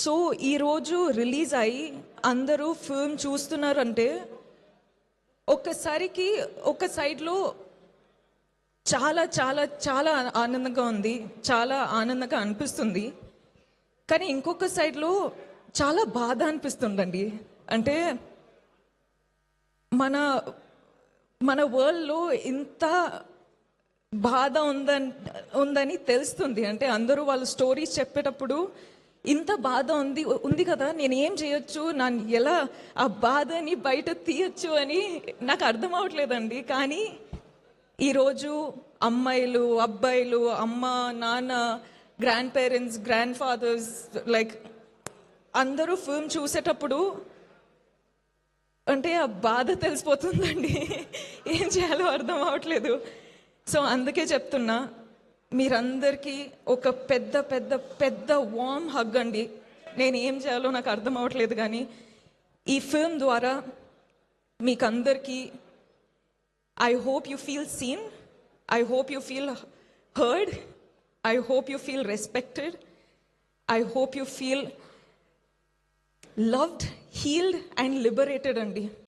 So ఈరోజు release అయ్యి అందరూ ఫిల్మ్ చూస్తున్నారంటే ఒక్కసారికి ఒక సైడ్లో చాలా చాలా చాలా ఆనందంగా ఉంది, చాలా ఆనందంగా అనిపిస్తుంది. కానీ ఇంకొక సైడ్లో చాలా బాధ అనిపిస్తుందండి. అంటే మన మన వరల్డ్లో ఇంత బాధ ఉందని తెలుస్తుంది. అంటే అందరూ వాళ్ళ స్టోరీస్ చెప్పేటప్పుడు ఇంత బాధ ఉంది కదా, నేను ఏం చేయొచ్చు, నన్ను ఎలా ఆ బాధని బయట తీయచ్చు అని నాకు అర్థం అవ్వట్లేదండి. కానీ ఈరోజు అమ్మాయిలు, అబ్బాయిలు, అమ్మ, నాన్న, grand parents, grand fathers, like అందరూ ఫిల్మ్ చూసేటప్పుడు అంటే ఆ బాధ తెలిసిపోతుందండి. ఏం చేయాలో అర్థం అవ్వట్లేదు. సో అందుకే చెప్తున్నా, మీరందరికీ ఒక పెద్ద పెద్ద పెద్ద వార్మ్ హగ్ అండి. నేను ఏం చేయాలో నాకు అర్థం అవ్వట్లేదు. కానీ ఈ ఫిల్మ్ ద్వారా మీకందరికీ I hope you feel seen, I hope you feel heard, I hope you feel respected, I hope you feel loved, healed and liberated అండి.